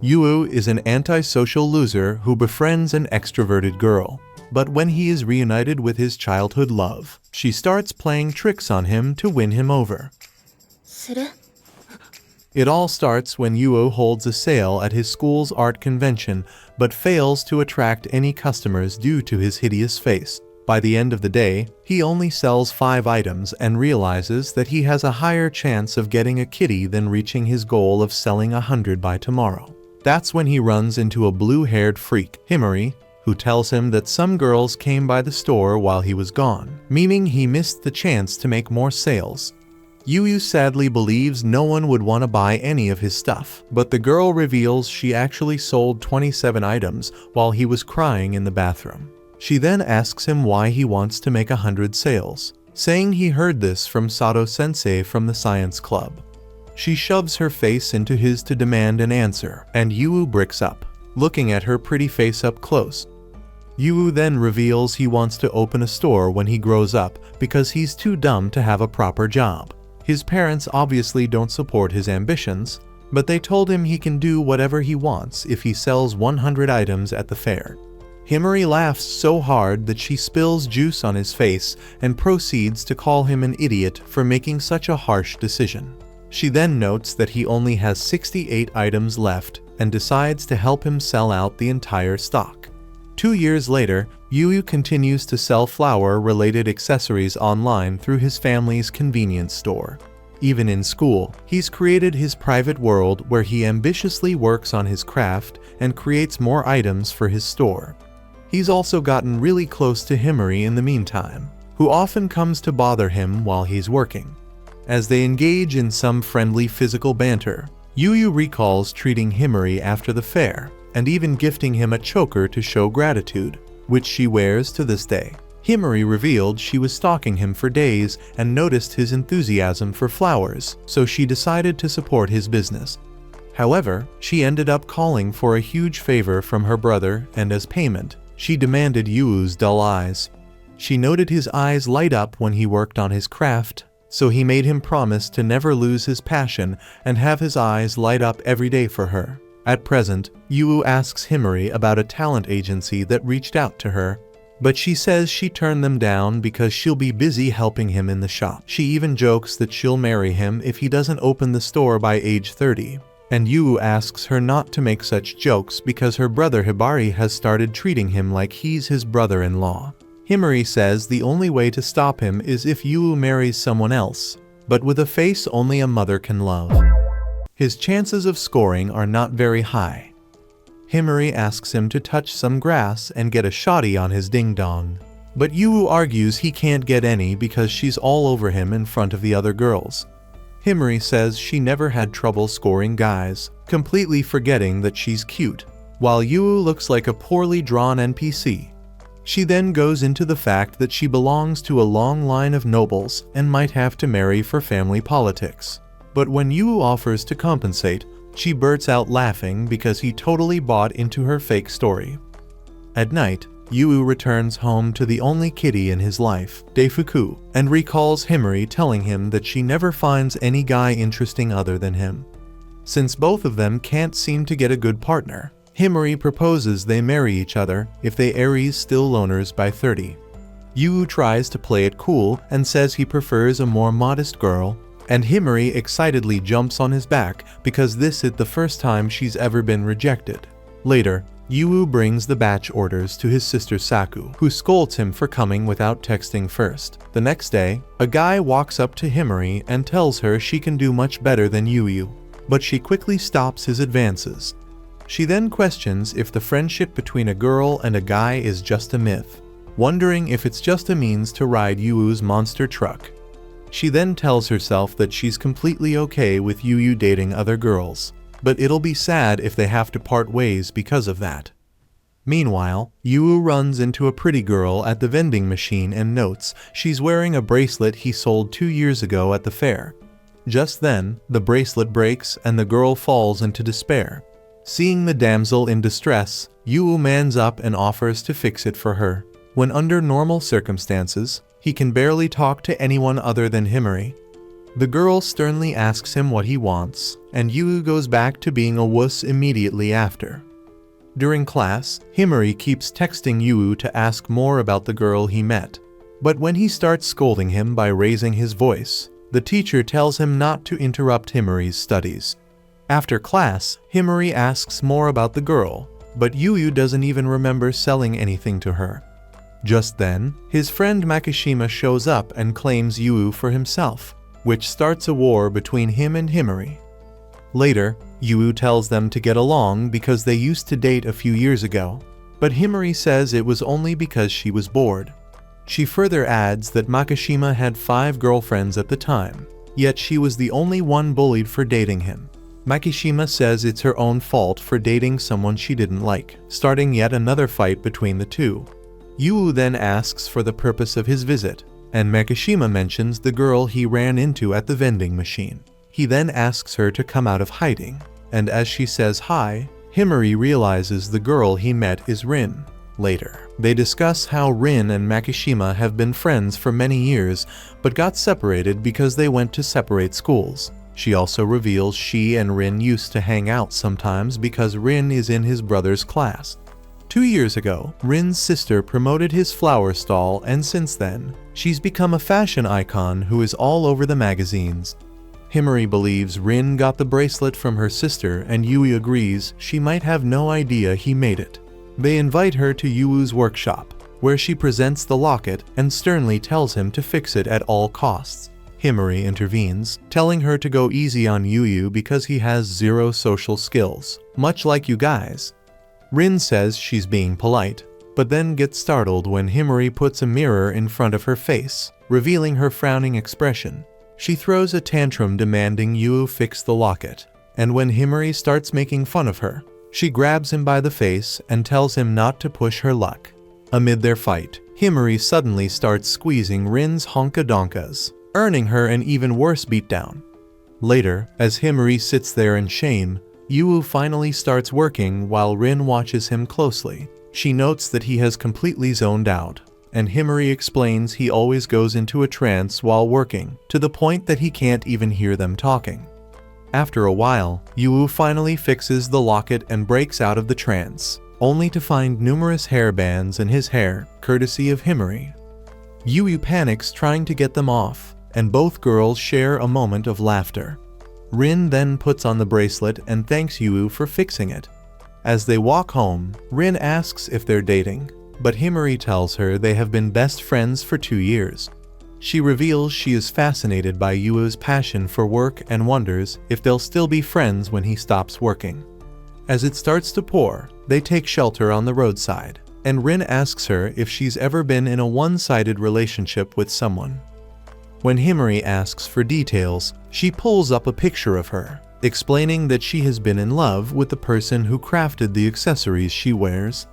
Yu is an antisocial loser who befriends an extroverted girl. But when he is reunited with his childhood love, she starts playing tricks on him to win him over. It all starts when Yu holds a sale at his school's art convention, but fails to attract any customers due to his hideous face. By the end of the day, he only sells 5 items and realizes that he has a higher chance of getting a kitty than reaching his goal of selling 100 by tomorrow. That's when he runs into a blue-haired freak, Himari, who tells him that some girls came by the store while he was gone, meaning he missed the chance to make more sales. Yu sadly believes no one would want to buy any of his stuff, but the girl reveals she actually sold 27 items while he was crying in the bathroom. She then asks him why he wants to make 100 sales, saying he heard this from Sato-sensei from the science club. She shoves her face into his to demand an answer, and Yu bricks up, looking at her pretty face up close. Yu then reveals he wants to open a store when he grows up because he's too dumb to have a proper job. His parents obviously don't support his ambitions, but they told him he can do whatever he wants if he sells 100 items at the fair. Himari laughs so hard that she spills juice on his face and proceeds to call him an idiot for making such a harsh decision. She then notes that he only has 68 items left and decides to help him sell out the entire stock. 2 years later, Yu continues to sell flower-related accessories online through his family's convenience store. Even in school, he's created his private world where he ambitiously works on his craft and creates more items for his store. He's also gotten really close to Himari in the meantime, who often comes to bother him while he's working. As they engage in some friendly physical banter, Yu recalls treating Himari after the fair, and even gifting him a choker to show gratitude, which she wears to this day. Himari revealed she was stalking him for days and noticed his enthusiasm for flowers, so she decided to support his business. However, she ended up calling for a huge favor from her brother, and as payment, she demanded Yu's dull eyes. She noted his eyes light up when he worked on his craft, so he made him promise to never lose his passion and have his eyes light up every day for her. At present, Yu asks Himari about a talent agency that reached out to her, but she says she turned them down because she'll be busy helping him in the shop. She even jokes that she'll marry him if he doesn't open the store by age 30. And Yu asks her not to make such jokes because her brother Hibari has started treating him like he's his brother-in-law. Himari says the only way to stop him is if Yu marries someone else, but with a face only a mother can love. His chances of scoring are not very high. Himari asks him to touch some grass and get a shotty on his ding-dong. But Yu argues he can't get any because she's all over him in front of the other girls. Himari says she never had trouble scoring guys, completely forgetting that she's cute, while Yu looks like a poorly drawn NPC. She then goes into the fact that she belongs to a long line of nobles and might have to marry for family politics. But when Yu offers to compensate, she bursts out laughing because he totally bought into her fake story. At night, Yu returns home to the only kitty in his life, Deifuku, and recalls Himari telling him that she never finds any guy interesting other than him. Since both of them can't seem to get a good partner, Himari proposes they marry each other if they Aries still loners by 30. Yu tries to play it cool and says he prefers a more modest girl, and Himari excitedly jumps on his back because this is the first time she's ever been rejected. Later, Yu brings the batch orders to his sister Saku, who scolds him for coming without texting first. The next day, a guy walks up to Himari and tells her she can do much better than Yu, but she quickly stops his advances. She then questions if the friendship between a girl and a guy is just a myth, wondering if it's just a means to ride Yu's monster truck. She then tells herself that she's completely okay with Yu dating other girls, but it'll be sad if they have to part ways because of that. Meanwhile, Yu runs into a pretty girl at the vending machine and notes she's wearing a bracelet he sold 2 years ago at the fair. Just then, the bracelet breaks and the girl falls into despair. Seeing the damsel in distress, Yu mans up and offers to fix it for her. When under normal circumstances, he can barely talk to anyone other than Himari. The girl sternly asks him what he wants, and Yu goes back to being a wuss immediately after. During class, Himari keeps texting Yu to ask more about the girl he met. But when he starts scolding him by raising his voice, the teacher tells him not to interrupt Himari's studies. After class, Himari asks more about the girl, but Yu doesn't even remember selling anything to her. Just then, his friend Makishima shows up and claims Yu for himself, which starts a war between him and Himari. Later, Yu tells them to get along because they used to date a few years ago, but Himari says it was only because she was bored. She further adds that Makishima had 5 girlfriends at the time, yet she was the only one bullied for dating him. Makishima says it's her own fault for dating someone she didn't like, starting yet another fight between the two. Yu then asks for the purpose of his visit, and Makishima mentions the girl he ran into at the vending machine. He then asks her to come out of hiding, and as she says hi, Himari realizes the girl he met is Rin. Later, they discuss how Rin and Makishima have been friends for many years, but got separated because they went to separate schools. She also reveals she and Rin used to hang out sometimes because Rin is in his brother's class. 2 years ago, Rin's sister promoted his flower stall, and since then, she's become a fashion icon who is all over the magazines. Himari believes Rin got the bracelet from her sister, and Yui agrees she might have no idea he made it. They invite her to Yuu's workshop, where she presents the locket and sternly tells him to fix it at all costs. Himari intervenes, telling her to go easy on Yu because he has 0 social skills, much like you guys. Rin says she's being polite, but then gets startled when Himari puts a mirror in front of her face, revealing her frowning expression. She throws a tantrum demanding Yu fix the locket, and when Himari starts making fun of her, she grabs him by the face and tells him not to push her luck. Amid their fight, Himari suddenly starts squeezing Rin's honka-donkas, earning her an even worse beatdown. Later, as Himari sits there in shame, Yu finally starts working while Rin watches him closely. She notes that he has completely zoned out, and Himari explains he always goes into a trance while working, to the point that he can't even hear them talking. After a while, Yu finally fixes the locket and breaks out of the trance, only to find numerous hairbands in his hair, courtesy of Himari. Yu panics trying to get them off, and both girls share a moment of laughter. Rin then puts on the bracelet and thanks Yu for fixing it. As they walk home, Rin asks if they're dating, but Himari tells her they have been best friends for 2 years. She reveals she is fascinated by Yu's passion for work and wonders if they'll still be friends when he stops working. As it starts to pour, they take shelter on the roadside, and Rin asks her if she's ever been in a one-sided relationship with someone. When Himari asks for details, she pulls up a picture of her, explaining that she has been in love with the person who crafted the accessories she wears.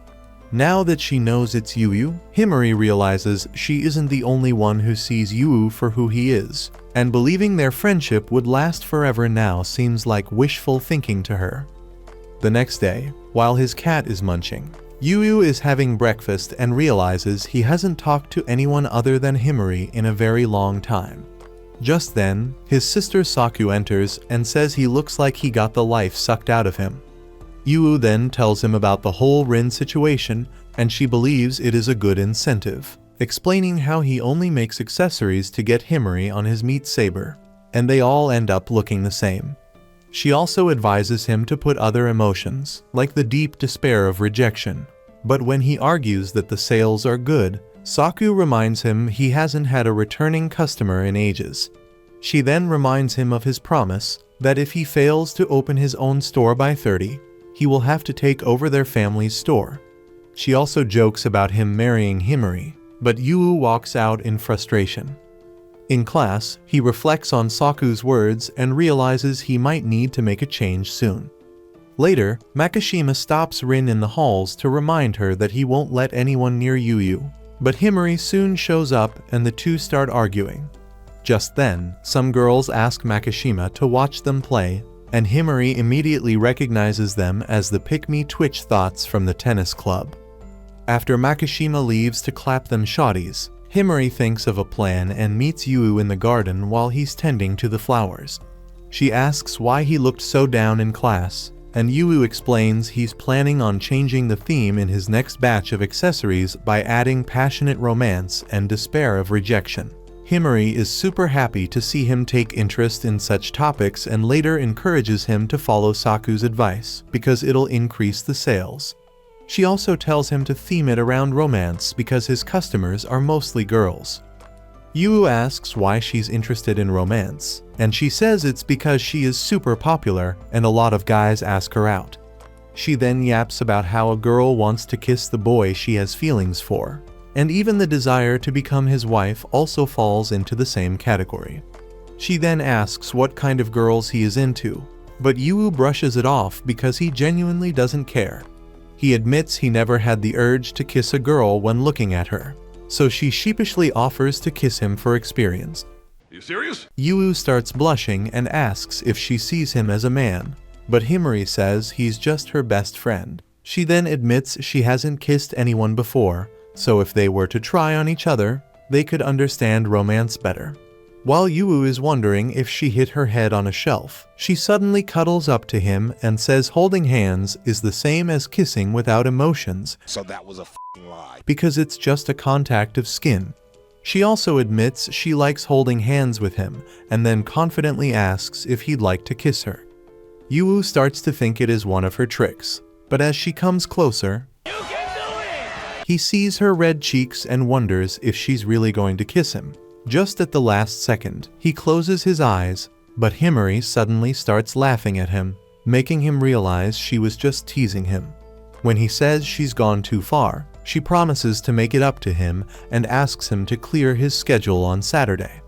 Now that she knows it's Yu, Himari realizes she isn't the only one who sees Yu for who he is, and believing their friendship would last forever now seems like wishful thinking to her. The next day, while his cat is munching, Yu is having breakfast and realizes he hasn't talked to anyone other than Himari in a very long time. Just then, his sister Saku enters and says he looks like he got the life sucked out of him. Yu then tells him about the whole Rin situation, and she believes it is a good incentive, explaining how he only makes accessories to get Himari on his meat saber, and they all end up looking the same. She also advises him to put other emotions, like the deep despair of rejection. But when he argues that the sales are good, Saku reminds him he hasn't had a returning customer in ages. She then reminds him of his promise that if he fails to open his own store by 30, he will have to take over their family's store. She also jokes about him marrying Himari, but Yu walks out in frustration. In class, he reflects on Saku's words and realizes he might need to make a change soon. Later, Makishima stops Rin in the halls to remind her that he won't let anyone near Yu, but Himari soon shows up and the two start arguing. Just then, some girls ask Makishima to watch them play, and Himari immediately recognizes them as the pick-me Twitch thoughts from the tennis club. After Makishima leaves to clap them shotties, Himari thinks of a plan and meets Yu in the garden while he's tending to the flowers. She asks why he looked so down in class, and Yu explains he's planning on changing the theme in his next batch of accessories by adding passionate romance and despair of rejection. Himari is super happy to see him take interest in such topics and later encourages him to follow Saku's advice because it'll increase the sales. She also tells him to theme it around romance because his customers are mostly girls. Yu asks why she's interested in romance, and she says it's because she is super popular and a lot of guys ask her out. She then yaps about how a girl wants to kiss the boy she has feelings for, and even the desire to become his wife also falls into the same category. She then asks what kind of girls he is into, but Yu brushes it off because he genuinely doesn't care. He admits he never had the urge to kiss a girl when looking at her, so she sheepishly offers to kiss him for experience. Are you serious? Yu starts blushing and asks if she sees him as a man, but Himari says he's just her best friend. She then admits she hasn't kissed anyone before, so if they were to try on each other, they could understand romance better. While Yu is wondering if she hit her head on a shelf, she suddenly cuddles up to him and says holding hands is the same as kissing without emotions. So that was a f***ing lie. Because it's just a contact of skin. She also admits she likes holding hands with him and then confidently asks if he'd like to kiss her. Yu starts to think it is one of her tricks, but as she comes closer, he sees her red cheeks and wonders if she's really going to kiss him. Just at the last second, he closes his eyes, but Himari suddenly starts laughing at him, making him realize she was just teasing him. When he says she's gone too far, she promises to make it up to him and asks him to clear his schedule on Saturday.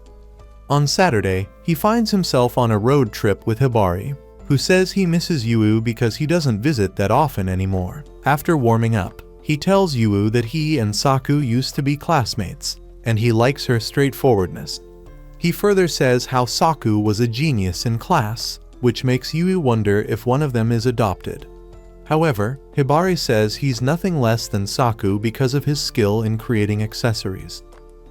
On Saturday, he finds himself on a road trip with Hibari, who says he misses Yu because he doesn't visit that often anymore. After warming up, he tells Yu that he and Saku used to be classmates, and he likes her straightforwardness. He further says how Saku was a genius in class, which makes Yu wonder if one of them is adopted. However, Hibari says he's nothing less than Saku because of his skill in creating accessories.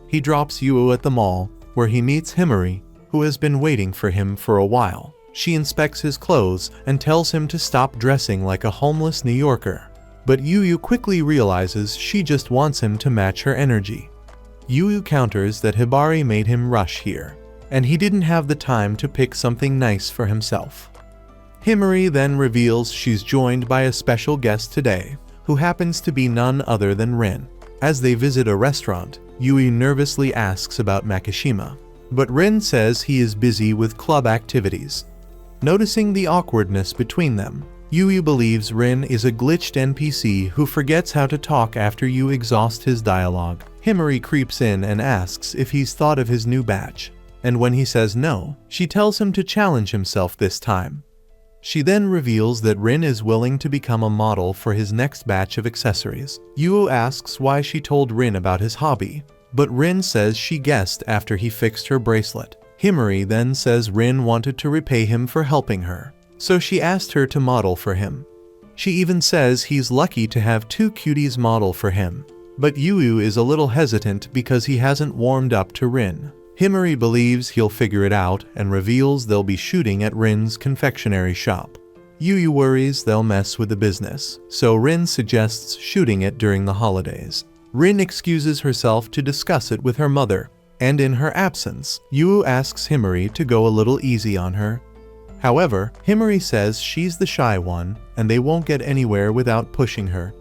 He drops Yu at the mall, where he meets Himari, who has been waiting for him for a while. She inspects his clothes and tells him to stop dressing like a homeless New Yorker. But Yu quickly realizes she just wants him to match her energy. Yu counters that Hibari made him rush here, and he didn't have the time to pick something nice for himself. Himari then reveals she's joined by a special guest today, who happens to be none other than Rin. As they visit a restaurant, Yu nervously asks about Makishima, but Rin says he is busy with club activities. Noticing the awkwardness between them, Yu believes Rin is a glitched NPC who forgets how to talk after you exhaust his dialogue. Himari creeps in and asks if he's thought of his new batch, and when he says no, she tells him to challenge himself this time. She then reveals that Rin is willing to become a model for his next batch of accessories. Yu asks why she told Rin about his hobby, but Rin says she guessed after he fixed her bracelet. Himari then says Rin wanted to repay him for helping her, so she asked her to model for him. She even says he's lucky to have two cuties model for him, but Yu is a little hesitant because he hasn't warmed up to Rin. Himari believes he'll figure it out and reveals they'll be shooting at Rin's confectionery shop. Yu worries they'll mess with the business, so Rin suggests shooting it during the holidays. Rin excuses herself to discuss it with her mother, and in her absence, Yu asks Himari to go a little easy on her. However, Himari says she's the shy one, and they won't get anywhere without pushing her.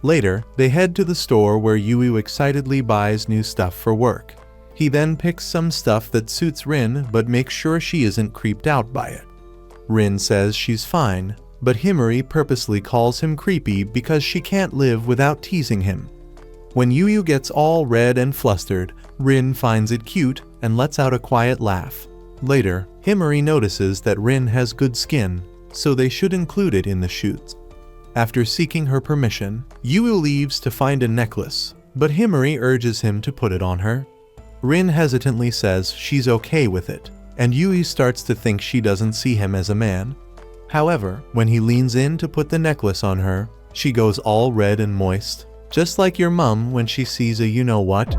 Later, they head to the store where Yu excitedly buys new stuff for work. He then picks some stuff that suits Rin but makes sure she isn't creeped out by it. Rin says she's fine, but Himari purposely calls him creepy because she can't live without teasing him. When Yu gets all red and flustered, Rin finds it cute and lets out a quiet laugh. Later, Himari notices that Rin has good skin, so they should include it in the shoots. After seeking her permission, Yu leaves to find a necklace, but Himari urges him to put it on her. Rin hesitantly says she's okay with it, and Yu starts to think she doesn't see him as a man. However, when he leans in to put the necklace on her, she goes all red and moist, just like your mum when she sees a you-know-what.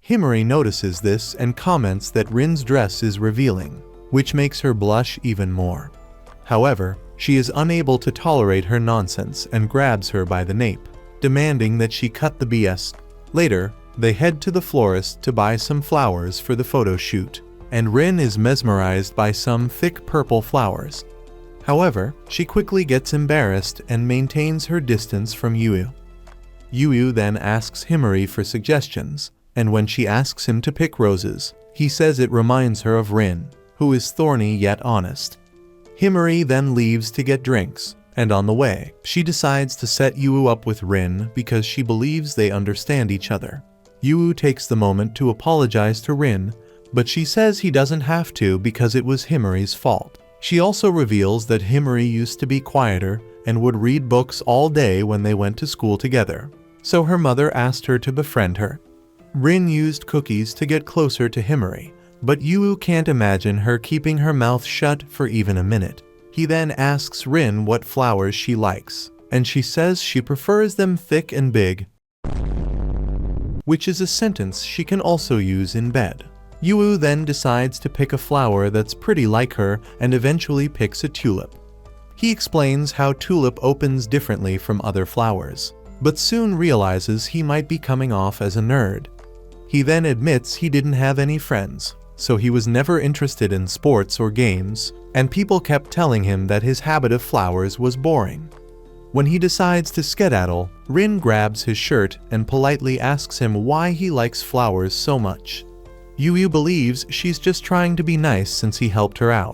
Himari notices this and comments that Rin's dress is revealing, which makes her blush even more. However, she is unable to tolerate her nonsense and grabs her by the nape, demanding that she cut the BS. Later, they head to the florist to buy some flowers for the photo shoot, and Rin is mesmerized by some thick purple flowers. However, she quickly gets embarrassed and maintains her distance from Yu. Yu then asks Himari for suggestions, and when she asks him to pick roses, he says it reminds her of Rin, who is thorny yet honest. Himari then leaves to get drinks, and on the way, she decides to set Yu up with Rin because she believes they understand each other. Yu takes the moment to apologize to Rin, but she says he doesn't have to because it was Himari's fault. She also reveals that Himari used to be quieter and would read books all day when they went to school together, so her mother asked her to befriend her. Rin used cookies to get closer to Himari, but Yu can't imagine her keeping her mouth shut for even a minute. He then asks Rin what flowers she likes, and she says she prefers them thick and big, which is a sentence she can also use in bed. Yu then decides to pick a flower that's pretty like her and eventually picks a tulip. He explains how tulip opens differently from other flowers, but soon realizes he might be coming off as a nerd. He then admits he didn't have any friends, so he was never interested in sports or games, and people kept telling him that his habit of flowers was boring. When he decides to skedaddle, Rin grabs his shirt and politely asks him why he likes flowers so much. Yu believes she's just trying to be nice since he helped her out.